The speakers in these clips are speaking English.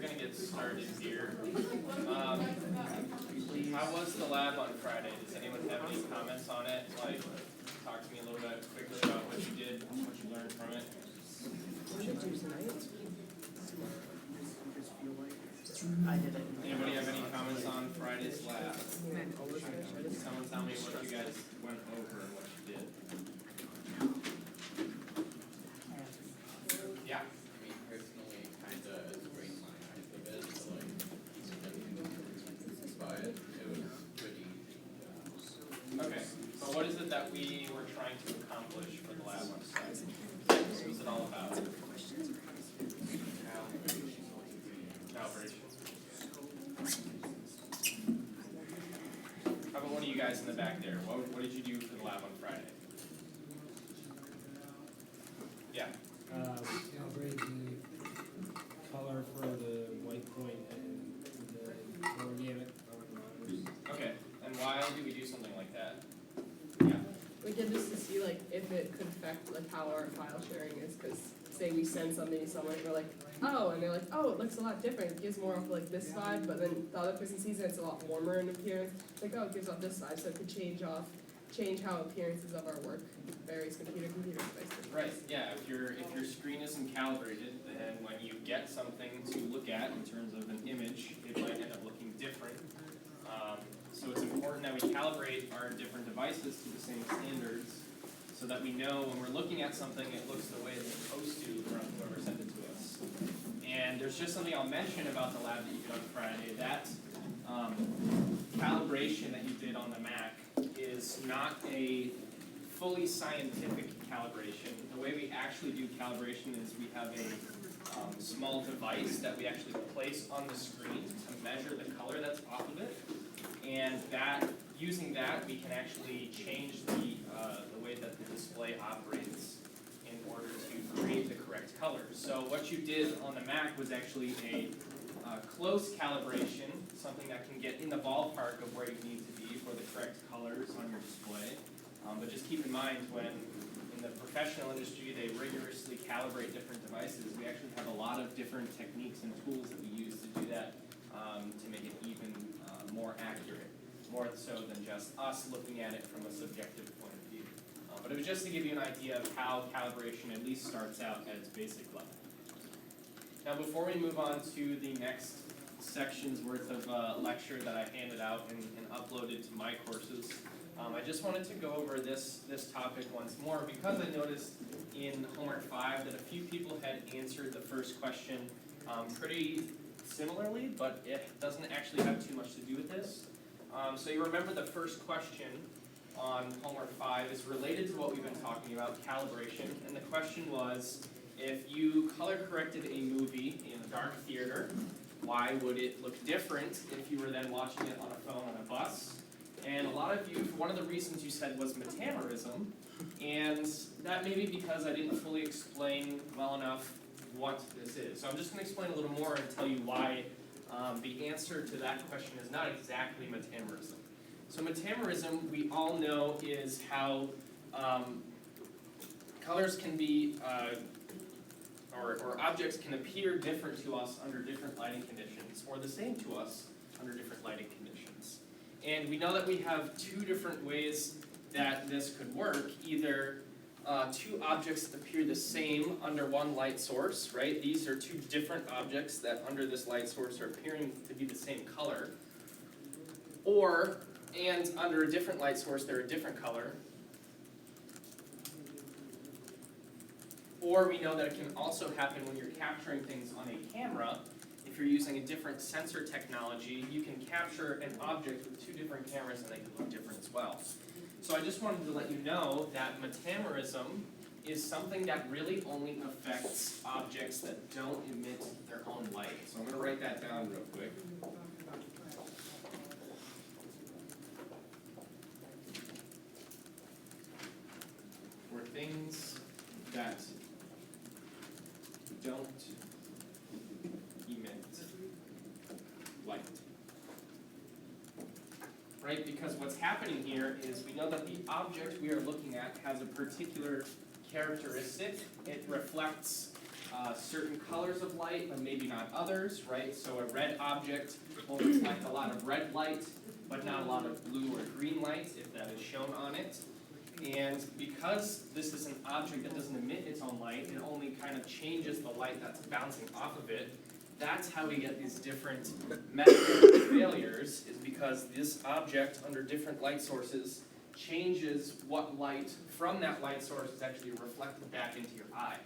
we're going to get started here. How was the lab on Friday? Does anyone have any comments on it? Like, talk to me a little bit quickly about what you did, what you learned from it. What should do tonight? I did it. Anybody have any comments on Friday's lab? Someone tell me what you guys went over and what you did. Yeah. I mean, personally, kind of straight line type of it, so like, but it was pretty easy. Okay. So what is it that we were trying to accomplish for the lab on Friday? What was it all about? Calibration. How about one of you guys in the back there? What did you do for the lab on Friday? Yeah. Calibrate the color for the white point and the color gamut color monitors. Okay. And why do we do something like that? Yeah. We did this to see like if it could affect like how our file sharing is, because say we send something to someone and we're like, oh, and they're like, oh, it looks a lot different. It gives more of like this vibe, but then the other person sees it, it's a lot warmer in appearance. Like, oh, it gives off this vibe, so it could change how appearances of our work varies computer devices. Right. Yeah. If your screen isn't calibrated, then when you get something to look at in terms of an image, it might end up looking different. So it's important that we calibrate our different devices to the same standards, so that we know when we're looking at something, it looks the way it's supposed to from whoever sent it to us. And there's just something I'll mention about the lab that you did on Friday. That calibration that you did on the Mac is not a fully scientific calibration. The way we actually do calibration is we have a small device that we actually place on the screen to measure the color that's off of it. And using that, we can actually change the way that the display operates in order to create the correct colors. So what you did on the Mac was actually a close calibration, something that can get in the ballpark of where you need to be for the correct colors on your display. But just keep in mind, when in the professional industry they rigorously calibrate different devices, we actually have a lot of different techniques and tools that we use to do that to make it even more accurate, more so than just us looking at it from a subjective point of view. But it was just to give you an idea of how calibration at least starts out at its basic level. Now before we move on to the next section's worth of lecture that I handed out and uploaded to my courses, I just wanted to go over this topic once more, because I noticed in homework 5 that a few people had answered the first question pretty similarly, but it doesn't actually have too much to do with this. So you remember the first question on homework 5 is related to what we've been talking about, calibration, and the question was, if you color corrected a movie in a dark theater, why would it look different if you were then watching it on a phone on a bus? And a lot of you, one of the reasons you said was metamerism, and that may be because I didn't fully explain well enough what this is. So I'm just going to explain a little more and tell you why the answer to that question is not exactly metamerism. So metamerism, we all know, is how colors can be, or objects can appear different to us under different lighting conditions, or the same to us under different lighting conditions. And we know that we have two different ways that this could work. Either two objects that appear the same under one light source, right? These are two different objects that under this light source are appearing to be the same color. And under a different light source, they're a different color. Or we know that it can also happen when you're capturing things on a camera. If you're using a different sensor technology, you can capture an object with two different cameras and they can look different as well. So I just wanted to let you know that metamerism is something that really only affects objects that don't emit their own light. So I'm going to write that down real quick. For things that don't emit light. Right? Because what's happening here is we know that the object we are looking at has a particular characteristic. It reflects certain colors of light, but maybe not others, right? So a red object will reflect a lot of red light, but not a lot of blue or green light, if that is shown on it. And because this is an object that doesn't emit its own light, it only kind of changes the light that's bouncing off of it. That's how we get these different method failures, is because this object under different light sources changes what light from that light source is actually reflected back into your eye.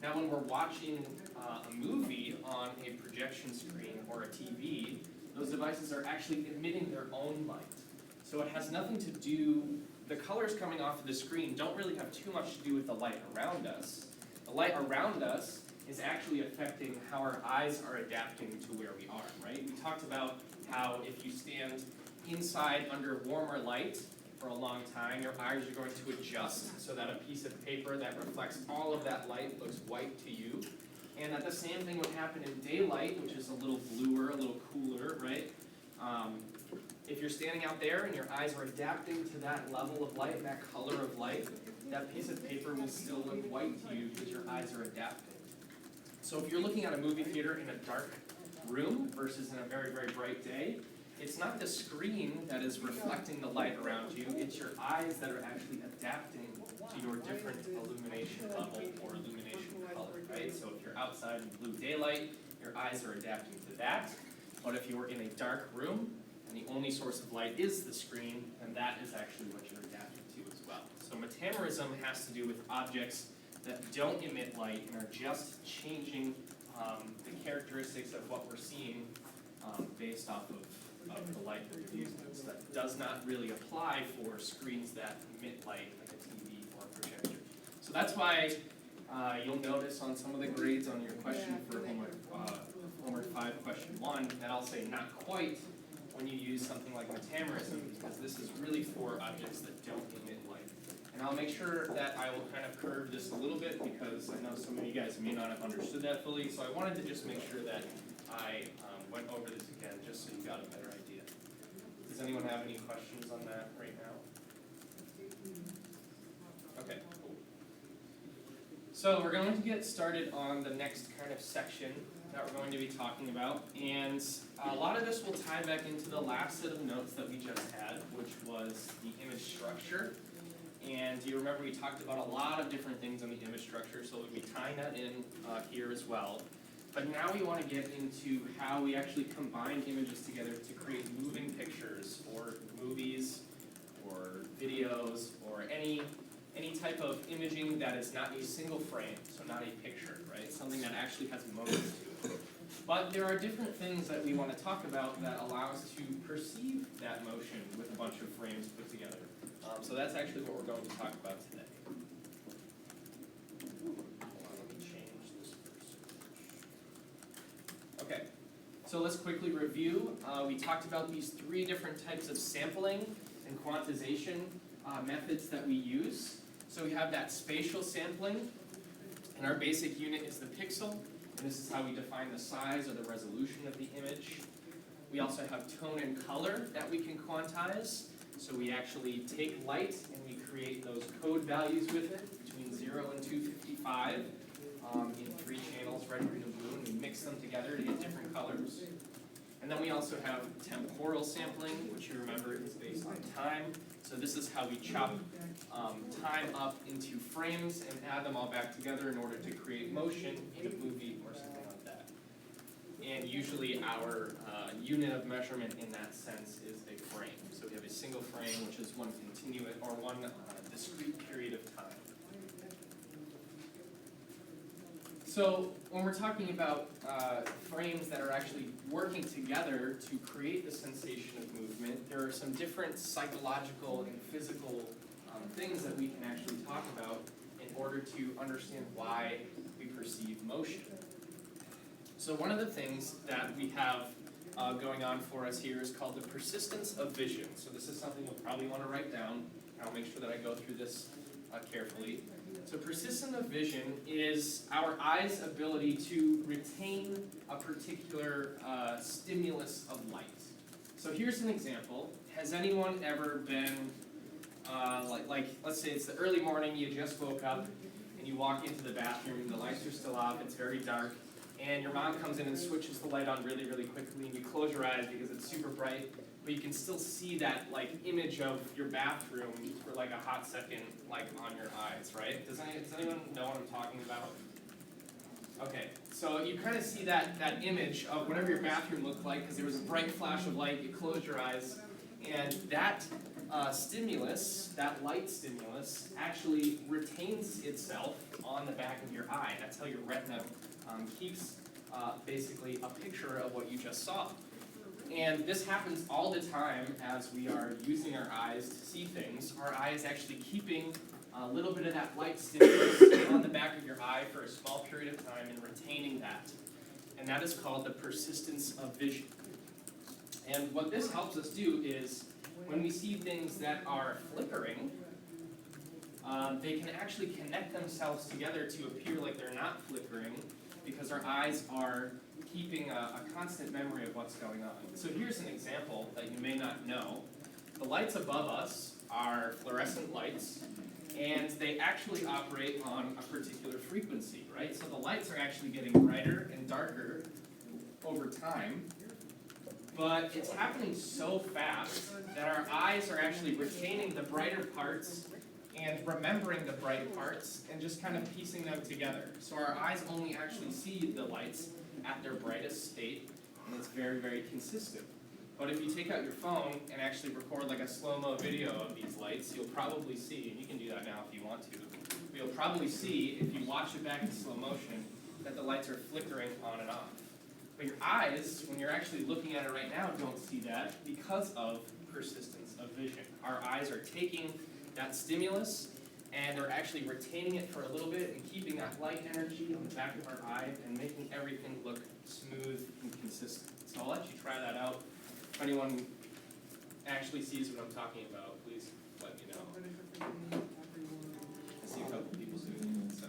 Now when we're watching a movie on a projection screen or a TV, those devices are actually emitting their own light. So it has nothing to do, the colors coming off of the screen don't really have too much to do with the light around us. The light around us is actually affecting how our eyes are adapting to where we are, right? We talked about how if you stand inside under warmer light for a long time, your eyes are going to adjust so that a piece of paper that reflects all of that light looks white to you. And that the same thing would happen in daylight, which is a little bluer, a little cooler, right? If you're standing out there and your eyes are adapting to that level of light, that color of light, that piece of paper will still look white to you because your eyes are adapting. So if you're looking at a movie theater in a dark room versus in a very, very bright day, it's not the screen that is reflecting the light around you, it's your eyes that are actually adapting to your different illumination level or illumination color, right? So if you're outside in blue daylight, your eyes are adapting to that. But if you're in a dark room and the only source of light is the screen, then that is actually what you're adapting to as well. So metamerism has to do with objects that don't emit light and are just changing the characteristics of what we're seeing based off of the light that they're using. So that does not really apply for screens that emit light like a TV or a projector. So that's why you'll notice on some of the grades on your question for homework 5, question 1, that I'll say not quite when you use something like metamerism, because this is really for objects that don't emit light. And I'll make sure that I will kind of curve this a little bit, because I know some of you guys may not have understood that fully, so I wanted to just make sure that I went over this again, just so you got a better idea. Does anyone have any questions on that right now? Okay, cool. So we're going to get started on the next kind of section that we're going to be talking about, and a lot of this will tie back into the last set of notes that we just had, which was the image structure. And you remember we talked about a lot of different things on the image structure, so we'll be tying that in here as well. But now we want to get into how we actually combine images together to create moving pictures, or movies, or videos, or any type of imaging that is not a single frame, so not a picture, right? Something that actually has motion to it. But there are different things that we want to talk about that allow us to perceive that motion with a bunch of frames put together. So that's actually what we're going to talk about today. Hold on, let me change this first. Okay, so let's quickly review. We talked about these 3 different types of sampling and quantization methods that we use. So we have that spatial sampling, and our basic unit is the pixel, and this is how we define the size or the resolution of the image. We also have tone and color that we can quantize. So we actually take light and we create those code values with it between 0 and 255 in 3 channels, red, green, and blue, and we mix them together to get different colors. And then we also have temporal sampling, which you remember is based on time. So this is how we chop time up into frames and add them all back together in order to create motion in a movie or something like that. And usually our unit of measurement in that sense is a frame. So we have a single frame, which is one continuous or one discrete period of time. So when we're talking about frames that are actually working together to create the sensation of movement, there are some different psychological and physical things that we can actually talk about in order to understand why we perceive motion. So one of the things that we have going on for us here is called the persistence of vision. So this is something you'll probably want to write down. I'll make sure that I go through this carefully. So persistence of vision is our eye's ability to retain a particular stimulus of light. So here's an example. Has anyone ever been, like let's say it's the early morning, you just woke up, and you walk into the bathroom, the lights are still off, it's very dark, and your mom comes in and switches the light on really, really quickly, and you close your eyes because it's super bright, but you can still see that like image of your bathroom for like a hot second, like on your eyes, right? Does anyone know what I'm talking about? Okay, so you kind of see that image of whatever your bathroom looked like, because there was a bright flash of light, you closed your eyes, and that stimulus, that light stimulus, actually retains itself on the back of your eye. That's how your retina keeps basically a picture of what you just saw. And this happens all the time as we are using our eyes to see things. Our eye is actually keeping a little bit of that light stimulus on the back of your eye for a small period of time and retaining that. And that is called the persistence of vision. And what this helps us do is, when we see things that are flickering, they can actually connect themselves together to appear like they're not flickering, because our eyes are keeping a constant memory of what's going on. So here's an example that you may not know. The lights above us are fluorescent lights, and they actually operate on a particular frequency, right? So the lights are actually getting brighter and darker over time, but it's happening so fast that our eyes are actually retaining the brighter parts and remembering the bright parts and just kind of piecing them together. So our eyes only actually see the lights at their brightest state, and it's very, very consistent. But if you take out your phone and actually record like a slow-mo video of these lights, you'll probably see, and you can do that now if you want to, but you'll probably see, if you watch it back in slow motion, that the lights are flickering on and off. But your eyes, when you're actually looking at it right now, don't see that because of persistence of vision. Our eyes are taking that stimulus and they're actually retaining it for a little bit and keeping that light energy on the back of our eye and making everything look smooth and consistent. So I'll let you try that out. If anyone actually sees what I'm talking about, please let me know. I see a couple people doing it, so.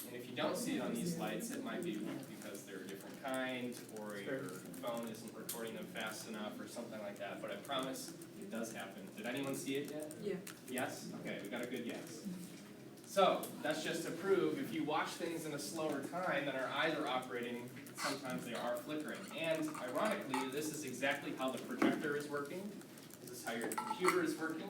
And if you don't see it on these lights, it might be because they're a different kind, or your phone isn't recording them fast enough, or something like that. But I promise it does happen. Did anyone see it yet? Yeah. Yes? Okay, we got a good yes. So, that's just to prove if you watch things in a slower time, then our eyes are operating, sometimes they are flickering. And ironically, this is exactly how the projector is working. This is how your computer is working.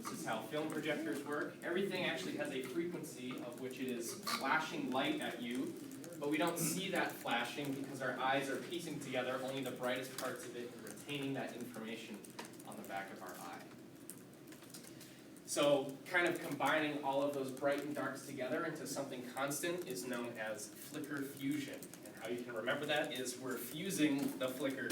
This is how film projectors work. Everything actually has a frequency of which it is flashing light at you, but we don't see that flashing because our eyes are piecing together only the brightest parts of it and retaining that information on the back of our eye. So kind of combining all of those bright and darks together into something constant is known as flicker fusion. And how you can remember that is we're fusing the flicker